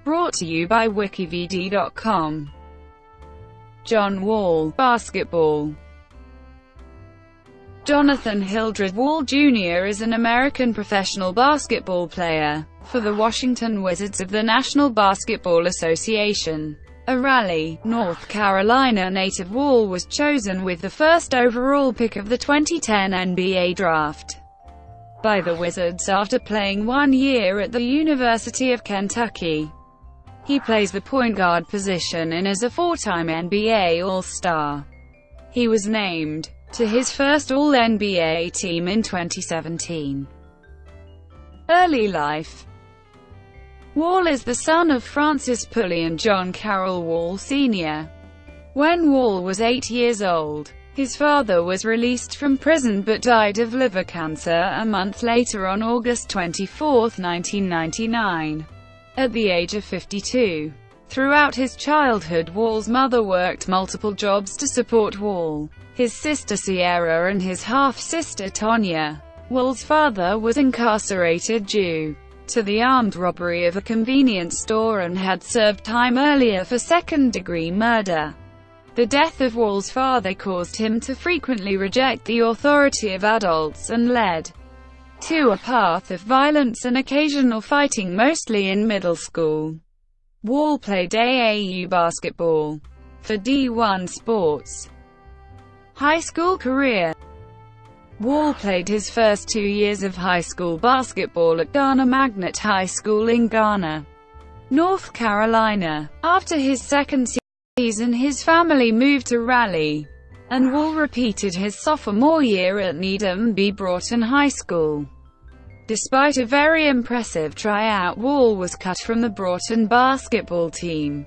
Brought to you by WikiVidi.com. John Wall, basketball. Johnathan Hildred Wall Jr. is an American professional basketball player for the Washington Wizards of the National Basketball Association. A Raleigh, North Carolina native, Wall was chosen with the first overall pick of the 2010 NBA draft by the Wizards after playing 1 year at the University of Kentucky. He plays the point guard position and is a four-time NBA All-Star. He was named to his first All-NBA team in 2017. Early life. Wall is the son of Francis Pulley and John Carroll Wall Sr. When Wall was 8 years old, his father was released from prison but died of liver cancer a month later on August 24, 1999, at the age of 52. Throughout his childhood, Wall's mother worked multiple jobs to support Wall, his sister Sierra and his half-sister Tonya. Wall's father was incarcerated due to the armed robbery of a convenience store and had served time earlier for second-degree murder. The death of Wall's father caused him to frequently reject the authority of adults and led to a path of violence and occasional fighting, mostly in middle school. Wall played AAU basketball for D1 Sports. High school career. Wall played his first 2 years of high school basketball at Garner Magnet High School in Garner, North Carolina. After his second season, his family moved to Raleigh, and Wall repeated his sophomore year at Needham B. Broughton High School. Despite a very impressive tryout, Wall was cut from the Broughton basketball team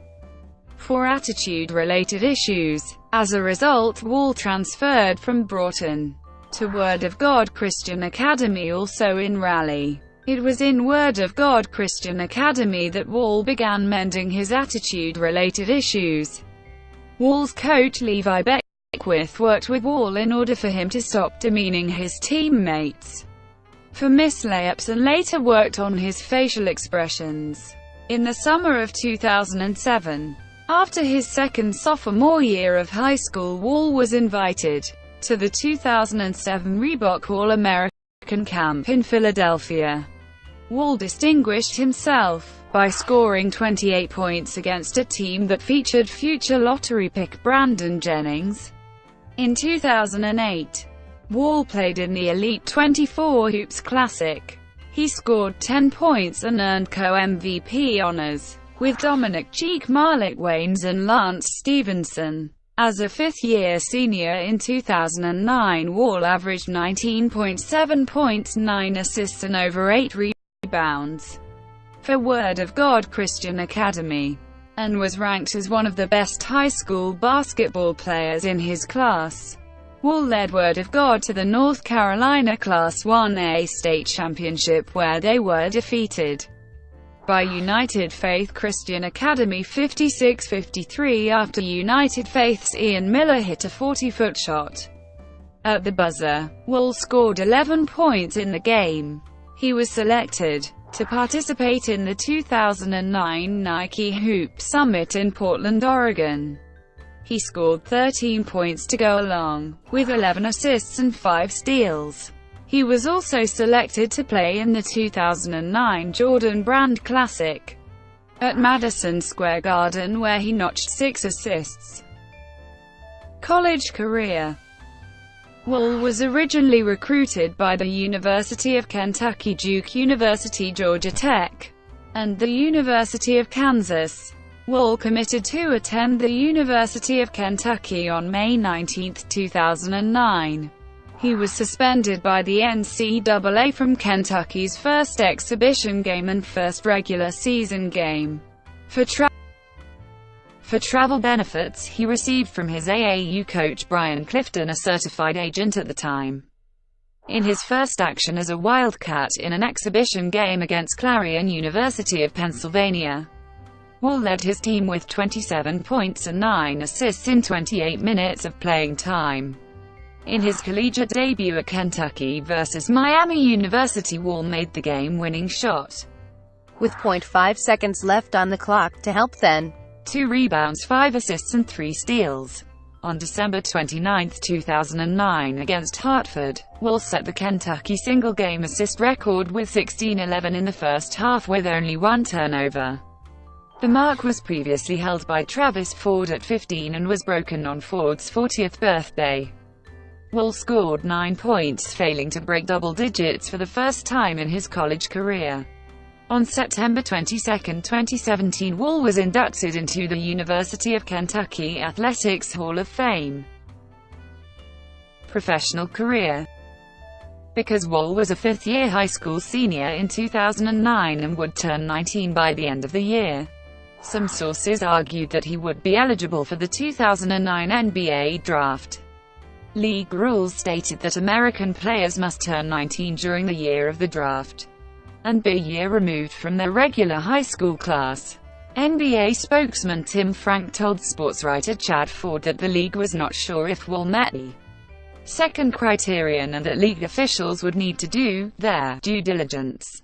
for attitude-related issues. As a result, Wall transferred from Broughton to Word of God Christian Academy, also in Raleigh. It was in Word of God Christian Academy that Wall began mending his attitude-related issues. Wall's coach Levi Beckwith worked with Wall in order for him to stop demeaning his teammates for missed layups and later worked on his facial expressions. In the summer of 2007, after his second sophomore year of high school, Wall was invited to the 2007 Reebok All-American Camp in Philadelphia. Wall distinguished himself by scoring 28 points against a team that featured future lottery pick Brandon Jennings. In 2008, Wall played in the Elite 24 Hoops Classic. He scored 10 points and earned co-MVP honors with Dominic Cheek, Malik Waynes and Lance Stevenson. As a fifth-year senior in 2009, Wall averaged 19.7 points, 9 assists and over 8 rebounds for Word of God Christian Academy, and was ranked as one of the best high school basketball players in his class. Wall led Word of God to the North Carolina Class 1A state championship, where they were defeated by United Faith Christian Academy 56-53 after United Faith's Ian Miller hit a 40-foot shot at the buzzer. Wall scored 11 points in the game. He was selected to participate in the 2009 Nike Hoop Summit in Portland, Oregon. He scored 13 points to go along with 11 assists and 5 steals. He was also selected to play in the 2009 Jordan Brand Classic at Madison Square Garden, where he notched 6 assists. College career. Wall was originally recruited by the University of Kentucky, Duke University, Georgia Tech, and the University of Kansas. Wall committed to attend the University of Kentucky on May 19, 2009. He was suspended by the NCAA from Kentucky's first exhibition game and first regular season game for travel benefits he received from his AAU coach Brian Clifton, a certified agent at the time. In his first action as a Wildcat in an exhibition game against Clarion University of Pennsylvania, Wall led his team with 27 points and 9 assists in 28 minutes of playing time. In his collegiate debut at Kentucky versus Miami University, Wall made the game-winning shot with .5 seconds left on the clock to help then. 2 rebounds, 5 assists and 3 steals. On December 29, 2009 against Hartford, Wall set the Kentucky single-game assist record with 16-11 in the first half with only 1 turnover. The mark was previously held by Travis Ford at 15 and was broken on Ford's 40th birthday. Wall scored 9 points, failing to break double digits for the first time in his college career. On September 22, 2017, Wall was inducted into the University of Kentucky Athletics Hall of Fame. Professional career. Because Wall was a fifth-year high school senior in 2009 and would turn 19 by the end of the year, some sources argued that he would be eligible for the 2009 NBA draft. League rules stated that American players must turn 19 during the year of the draft and be a year removed from their regular high school class. NBA spokesman Tim Frank told sports writer Chad Ford that the league was not sure if Wall met the second criterion and that league officials would need to do their due diligence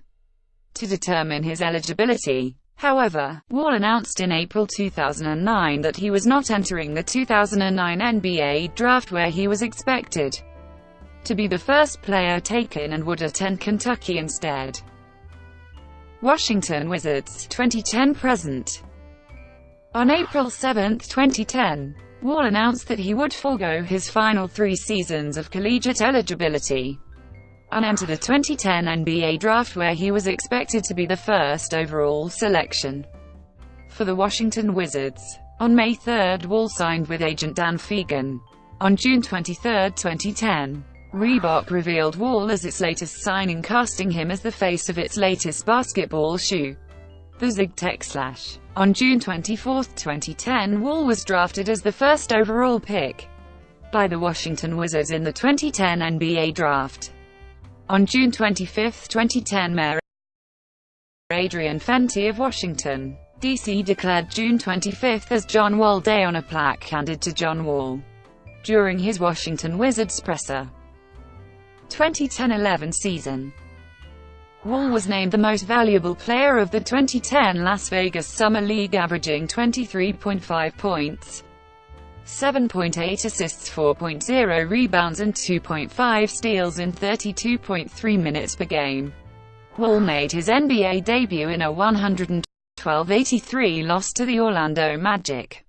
to determine his eligibility. However, Wall announced in April 2009 that he was not entering the 2009 NBA draft, where he was expected to be the first player taken and would attend Kentucky instead. Washington Wizards, 2010-present. On April 7, 2010, Wall announced that he would forego his final 3 seasons of collegiate eligibility and enter the 2010 NBA draft, where he was expected to be the first overall selection for the Washington Wizards. On May 3, Wall signed with agent Dan Fegan. On June 23, 2010, Reebok revealed Wall as its latest signing, casting him as the face of its latest basketball shoe, the Zig Tech Slash. On June 24, 2010, Wall was drafted as the first overall pick by the Washington Wizards in the 2010 NBA draft. On June 25, 2010, Mayor Adrian Fenty of Washington, D.C. declared June 25 as John Wall Day on a plaque handed to John Wall during his Washington Wizards presser. 2010-11 season. Wall was named the most valuable player of the 2010 Las Vegas Summer League, averaging 23.5 points, 7.8 assists, 4.0 rebounds and 2.5 steals in 32.3 minutes per game. Wall made his NBA debut in a 112-83 loss to the Orlando Magic.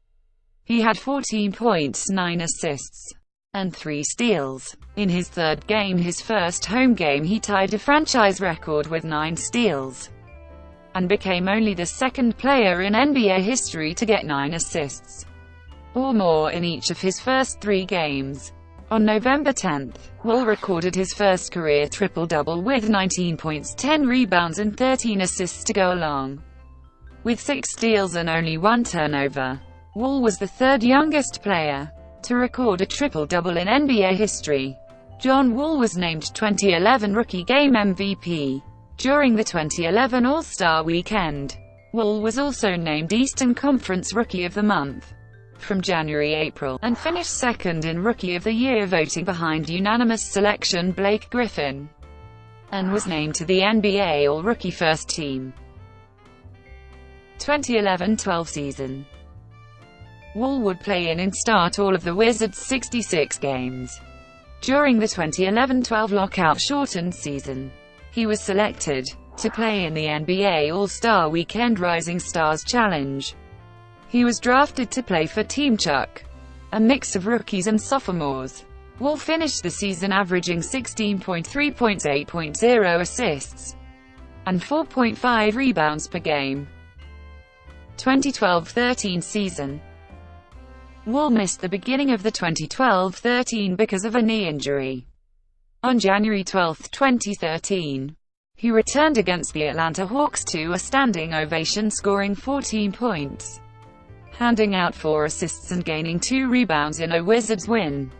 He had 14 points, 9 assists, and 3 steals. In his third game, his first home game, he tied a franchise record with 9 steals, and became only the second player in NBA history to get 9 assists or more in each of his first 3 games. On November 10, Wall recorded his first career triple-double with 19 points, 10 rebounds and 13 assists to go along with 6 steals and only 1 turnover. Wall was the third youngest player to record a triple-double in NBA history. John Wall was named 2011 Rookie Game MVP during the 2011 All-Star Weekend. Wall was also named Eastern Conference Rookie of the Month from January-April, and finished second in Rookie of the Year voting behind unanimous selection Blake Griffin, and was named to the NBA All-Rookie First Team. 2011-12 season. Wall would play in and start all of the Wizards' 66 games during the 2011-12 lockout-shortened season. He was selected to play in the NBA All-Star Weekend Rising Stars Challenge. He was drafted to play for Team Chuck, a mix of rookies and sophomores. Wall finished the season averaging 16.3 points, 8.0 assists, and 4.5 rebounds per game. 2012-13 season. Wall missed the beginning of the 2012-13 because of a knee injury. On January 12, 2013, he returned against the Atlanta Hawks to a standing ovation, scoring 14 points, handing out 4 assists and gaining 2 rebounds in a Wizards win.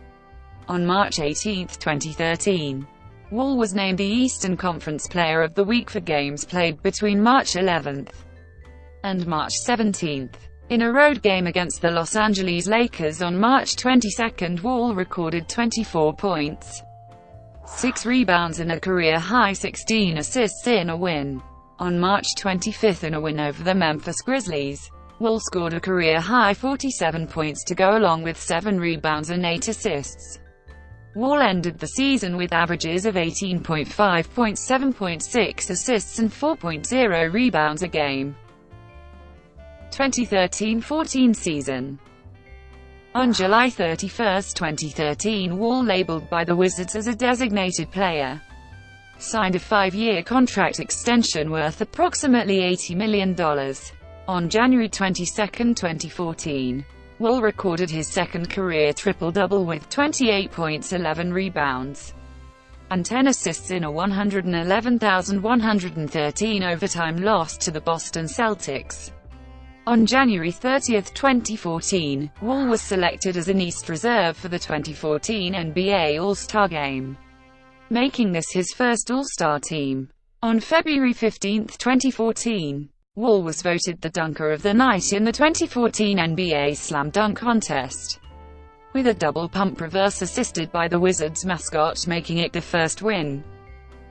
On March 18, 2013, Wall was named the Eastern Conference Player of the Week for games played between March 11 and March 17. In a road game against the Los Angeles Lakers on March 22, Wall recorded 24 points, 6 rebounds and a career-high 16 assists in a win. On March 25 in a win over the Memphis Grizzlies, Wall scored a career-high 47 points to go along with 7 rebounds and 8 assists. Wall ended the season with averages of 18.5 points, 7.6 assists and 4.0 rebounds a game. 2013-14 season. On July 31, 2013, Wall, labeled by the Wizards as a designated player, signed a 5-year contract extension worth approximately $80 million. On January 22, 2014, Wall recorded his second career triple-double with 28 points, 11 rebounds, and 10 assists in a 111,113 overtime loss to the Boston Celtics. On January 30, 2014, Wall was selected as an East reserve for the 2014 NBA All-Star Game, making this his first All-Star team. On February 15, 2014, Wall was voted the Dunker of the Night in the 2014 NBA Slam Dunk Contest, with a double pump reverse assisted by the Wizards mascot, making it the first win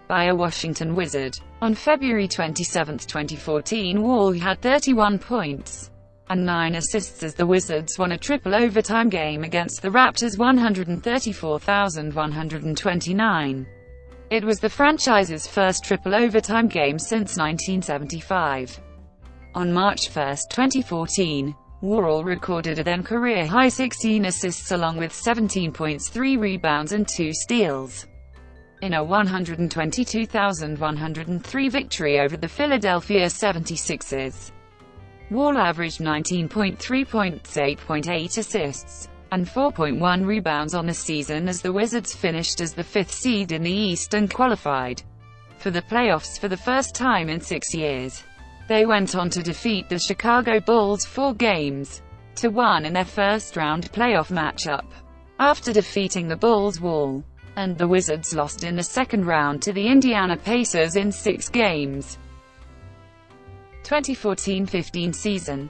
by a Washington Wizard. On February 27, 2014, Wall had 31 points and 9 assists as the Wizards won a triple overtime game against the Raptors 134,129. It was the franchise's first triple overtime game since 1975. On March 1, 2014, Wall recorded a then-career-high 16 assists along with 17 points, 3 rebounds and 2 steals in a 122,103 victory over the Philadelphia 76ers. Wall averaged 19.3 points, 8.8 assists, and 4.1 rebounds on the season as the Wizards finished as the 5th seed in the East and qualified for the playoffs for the first time in 6 years. They went on to defeat the Chicago Bulls 4-1 in their first-round playoff matchup. After defeating the Bulls, Wall and the Wizards lost in the second round to the Indiana Pacers in 6 games. 2014-15 season.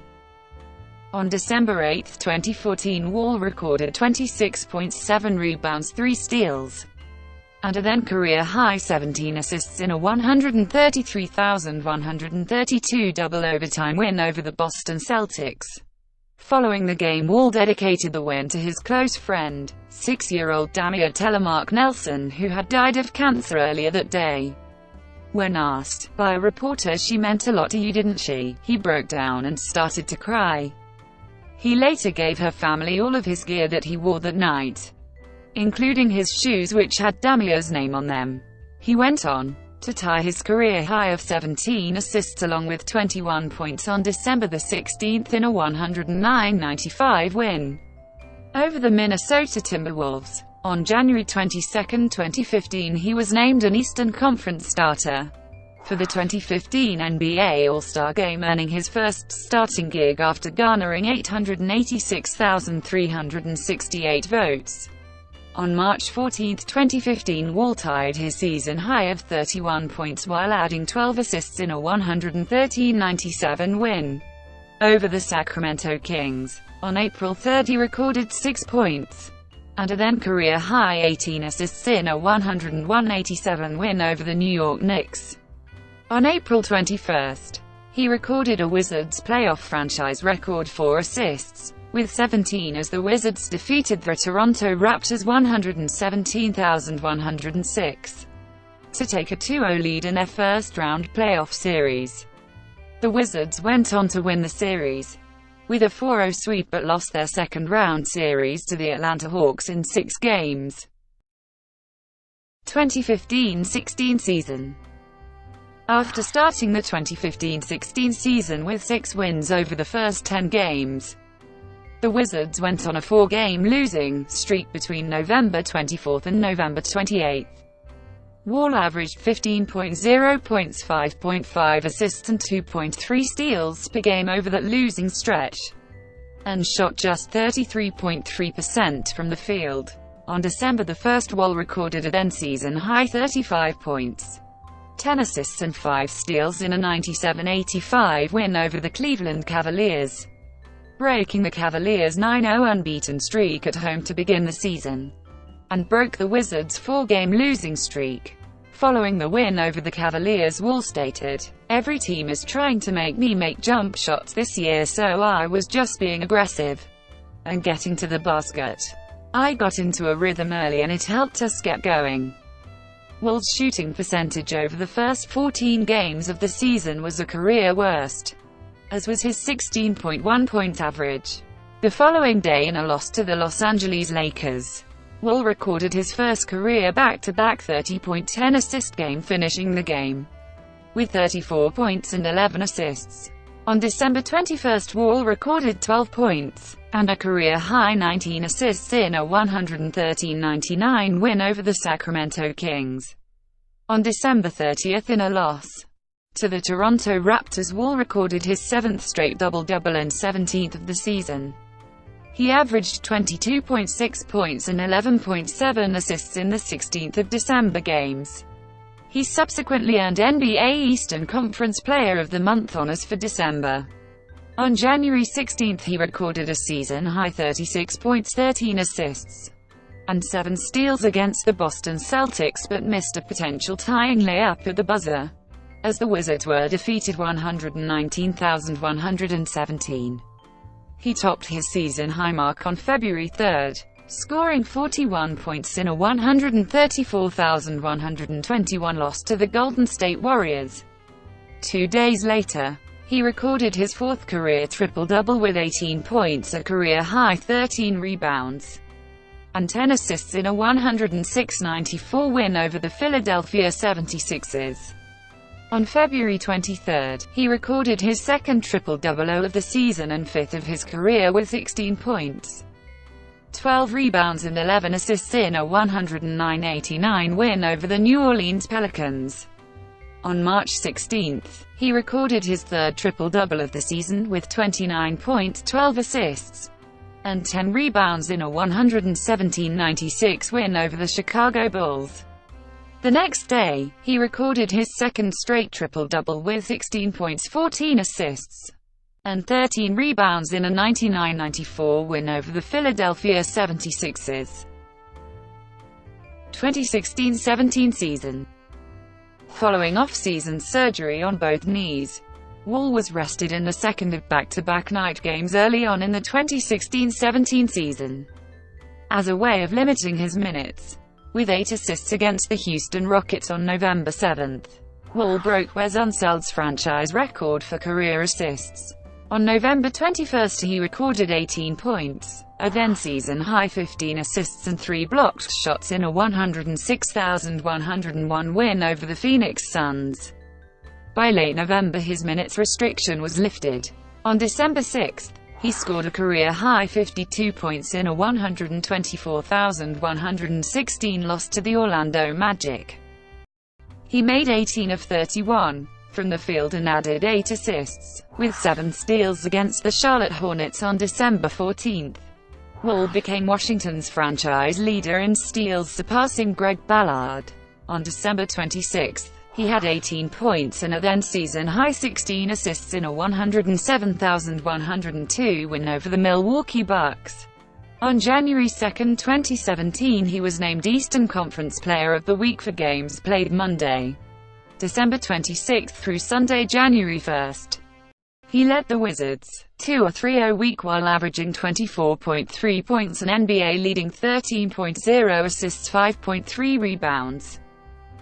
On December 8, 2014, Wall recorded 26.7 rebounds, 3 steals, and a then-career-high 17 assists in a 133,132 double overtime win over the Boston Celtics. Following the game, Wall dedicated the win to his close friend, 6-year-old Damier Telemark Nelson, who had died of cancer earlier that day. When asked by a reporter, "She meant a lot to you, didn't she?" he broke down and started to cry. He later gave her family all of his gear that he wore that night, including his shoes which had Damier's name on them. He went on to tie his career high of 17 assists along with 21 points on December 16 in a 109-95 win over the Minnesota Timberwolves. On January 22, 2015, he was named an Eastern Conference starter for the 2015 NBA All-Star Game, earning his first starting gig after garnering 886,368 votes. On March 14, 2015, Wall tied his season high of 31 points while adding 12 assists in a 113-97 win over the Sacramento Kings. On April 3, he recorded 6 points and a then-career-high 18 assists in a 101-87 win over the New York Knicks. On April 21, he recorded a Wizards playoff franchise record 4 assists, with 17 as the Wizards defeated the Toronto Raptors 117,106 to take a 2-0 lead in their first-round playoff series. The Wizards went on to win the series with a 4-0 sweep but lost their second-round series to the Atlanta Hawks in 6 games. 2015-16 season. After starting the 2015-16 season with 6 wins over the first 10 games, the Wizards went on a 4-game losing streak between November 24 and November 28. Wall averaged 15.0 points, 5.5 assists and 2.3 steals per game over that losing stretch, and shot just 33.3% from the field. On December 1, Wall recorded a then-season high 35 points, 10 assists and 5 steals in a 97-85 win over the Cleveland Cavaliers, breaking the Cavaliers' 9-0 unbeaten streak at home to begin the season, and broke the Wizards' 4-game losing streak. Following the win over the Cavaliers, Wall stated, "Every team is trying to make me make jump shots this year, so I was just being aggressive and getting to the basket. I got into a rhythm early and it helped us get going." Wall's shooting percentage over the first 14 games of the season was a career worst, as was his 16.1-point average. The following day, in a loss to the Los Angeles Lakers, Wall recorded his first career back-to-back 30-point-10 assist game, finishing the game with 34 points and 11 assists. On December 21, Wall recorded 12 points and a career-high 19 assists in a 113-99 win over the Sacramento Kings. On December 30, in a loss to the Toronto Raptors, Wall recorded his 7th straight double-double and 17th of the season. He averaged 22.6 points and 11.7 assists in the 16th of December games. He subsequently earned NBA Eastern Conference Player of the Month honors for December. On January 16, he recorded a season-high 36 points, 13 assists, and 7 steals against the Boston Celtics, but missed a potential tying layup at the buzzer, as the Wizards were defeated 119,117. He topped his season-high mark on February 3, scoring 41 points in a 134,121 loss to the Golden State Warriors. 2 days later, he recorded his 4th career triple-double with 18 points, a career-high 13 rebounds, and 10 assists in a 106-94 win over the Philadelphia 76ers. On February 23, he recorded his 2nd triple-double of the season and 5th of his career with 16 points, 12 rebounds and 11 assists in a 109-89 win over the New Orleans Pelicans. On March 16, he recorded his 3rd triple-double of the season with 29 points, 12 assists, and 10 rebounds in a 117-96 win over the Chicago Bulls. The next day, he recorded his 2nd straight triple-double with 16 points, 14 assists, and 13 rebounds in a 99-94 win over the Philadelphia 76ers. 2016-17 season. Following off-season surgery on both knees, Wall was rested in the 2nd of back-to-back night games early on in the 2016-17 season, as a way of limiting his minutes. With 8 assists against the Houston Rockets on November 7, Wall broke Wes Unseld's franchise record for career assists. On November 21, he recorded 18 points, a then-season-high 15 assists and 3 blocked shots in a 106,101 win over the Phoenix Suns. By late November, his minutes restriction was lifted. On December 6, he scored a career-high 52 points in a 124,116 loss to the Orlando Magic. He made 18 of 31 from the field and added 8 assists, with 7 steals against the Charlotte Hornets on December 14. Wall became Washington's franchise leader in steals, surpassing Greg Ballard. On December 26, he had 18 points and a then-season-high 16 assists in a 107,102 win over the Milwaukee Bucks. On January 2, 2017, he was named Eastern Conference Player of the Week for games played Monday, December 26 through Sunday, January 1. He led the Wizards to a 3-0 week while averaging 24.3 points and NBA-leading 13.0 assists, 5.3 rebounds,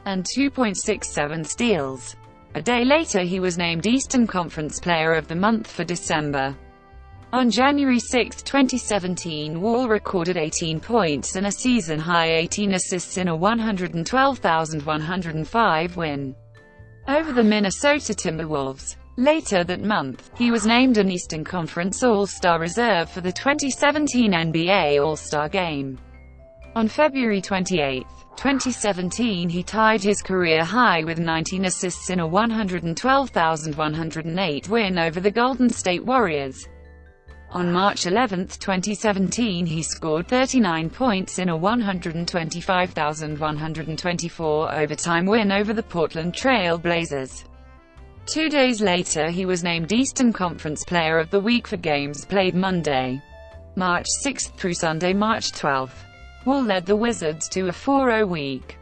and 2.67 steals. A day later, he was named Eastern Conference Player of the Month for December. On January 6, 2017, Wall recorded 18 points and a season-high 18 assists in a 112,105 win over the Minnesota Timberwolves. Later that month, he was named an Eastern Conference All-Star reserve for the 2017 NBA All-Star Game. On February 28, 2017, he tied his career high with 19 assists in a 112,108 win over the Golden State Warriors. On March 11, 2017, he scored 39 points in a 125,124 overtime win over the Portland Trail Blazers. 2 days later, he was named Eastern Conference Player of the Week for games played Monday, March 6 through Sunday, March 12. Wall led the Wizards to a 4-0 week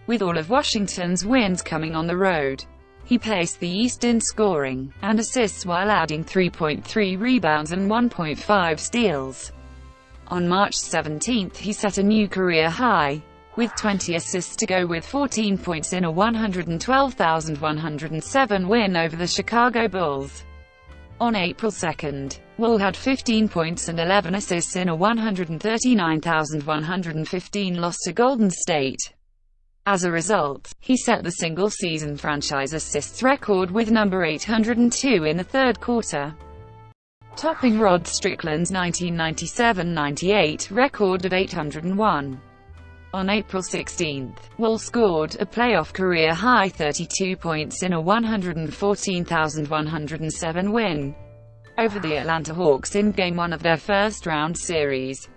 with all of Washington's wins coming on the road. He paced the East in scoring and assists while adding 3.3 rebounds and 1.5 steals. On March 17, he set a new career high, with 20 assists to go with 14 points in a 112,107 win over the Chicago Bulls. On April 2, Wall had 15 points and 11 assists in a 139,115 loss to Golden State. As a result, he set the single-season franchise assists record with number 802 in the third quarter, topping Rod Strickland's 1997-98 record of 801. On April 16, Wall scored a playoff career-high 32 points in a 114,107 win over the Atlanta Hawks in Game 1 of their first-round series.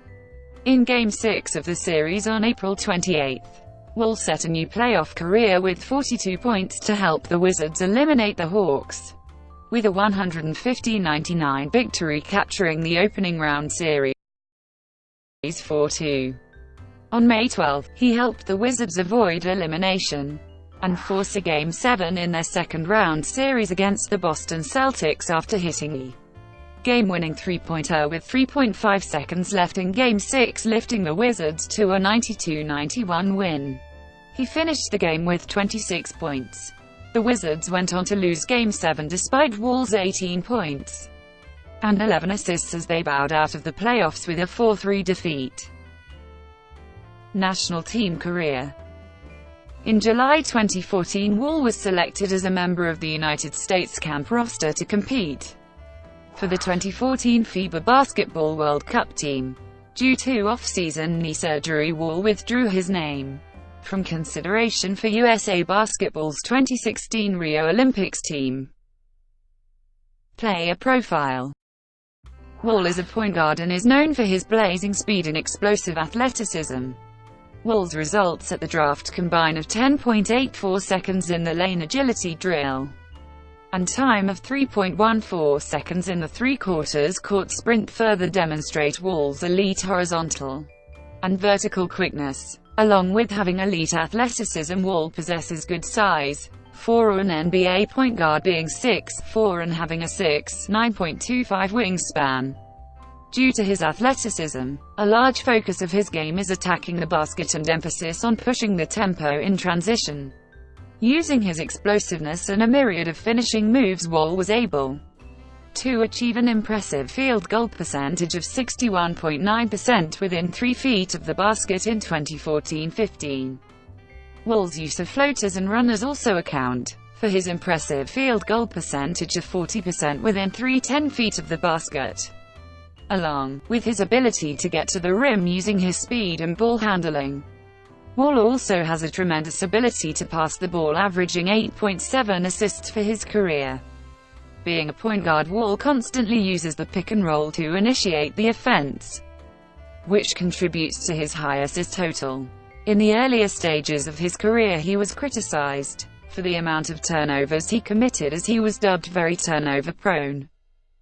In Game 6 of the series on April 28, Wall set a new playoff career with 42 points to help the Wizards eliminate the Hawks, with a 150-99 victory, capturing the opening round series 4-2. On May 12, he helped the Wizards avoid elimination and force a Game 7 in their second-round series against the Boston Celtics after hitting a game-winning three-pointer with 3.5 seconds left in Game 6, lifting the Wizards to a 92-91 win. He finished the game with 26 points. The Wizards went on to lose Game 7 despite Wall's 18 points and 11 assists as they bowed out of the playoffs with a 4-3 defeat. National team career. In July 2014, Wall was selected as a member of the United States camp roster to compete for the 2014 FIBA Basketball World Cup team. Due to off-season knee surgery, Wall withdrew his name from consideration for USA Basketball's 2016 Rio Olympics team. Player profile. Wall is a point guard and is known for his blazing speed and explosive athleticism. Wall's results at the draft combine of 10.84 seconds in the lane agility drill and time of 3.14 seconds in the three-quarters court sprint further demonstrate Wall's elite horizontal and vertical quickness. Along with having elite athleticism, Wall possesses good size for an NBA point guard, being 6'4" and having a 6'9.25" wingspan. Due to his athleticism, a large focus of his game is attacking the basket and emphasis on pushing the tempo in transition. Using his explosiveness and a myriad of finishing moves, Wall was able to achieve an impressive field goal percentage of 61.9% within 3 feet of the basket in 2014-15. Wall's use of floaters and runners also account for his impressive field goal percentage of 40% within 10 feet of the basket. Along with his ability to get to the rim using his speed and ball handling, Wall also has a tremendous ability to pass the ball, averaging 8.7 assists for his career. Being a point guard, Wall constantly uses the pick and roll to initiate the offense, which contributes to his high assist total. In the earlier stages of his career, he was criticized for the amount of turnovers he committed, as he was dubbed very turnover-prone,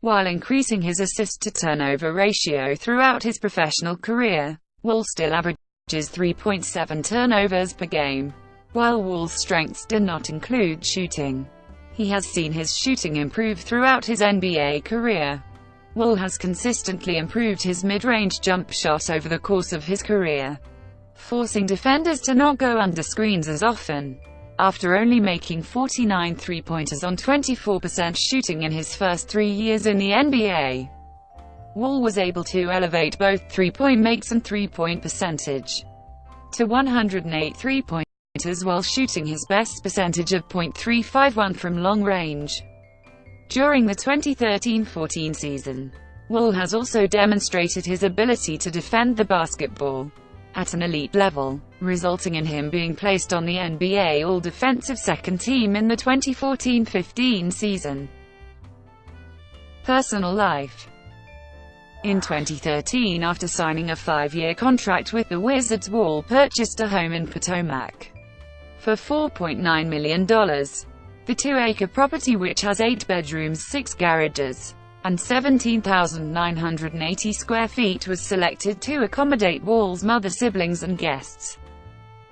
while increasing his assist-to-turnover ratio throughout his professional career. Wall still averages 3.7 turnovers per game. While Wall's strengths do not include shooting, he has seen his shooting improve throughout his NBA career. Wall has consistently improved his mid-range jump shot over the course of his career, forcing defenders to not go under screens as often. After only making 49 three-pointers on 24% shooting in his first 3 years in the NBA, Wall was able to elevate both three-point makes and three-point percentage to 108 three-pointers while shooting his best percentage of .351 from long range. During the 2013-14 season, Wall has also demonstrated his ability to defend the basketball at an elite level, resulting in him being placed on the NBA All-Defensive Second Team in the 2014-15 season. Personal life. In 2013, after signing a 5-year contract with the Wizards, Wall purchased a home in Potomac for $4.9 million. The 2-acre property, which has 8 bedrooms, 6 garages, and 17,980 square feet, was selected to accommodate Wall's mother, siblings and guests.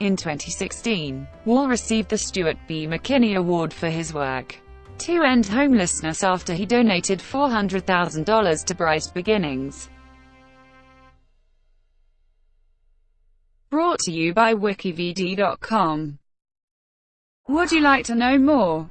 In 2016, Wall received the Stuart B. McKinney Award for his work to end homelessness after he donated $400,000 to Bright Beginnings. Brought to you by WikiVidi.com. Would you like to know more?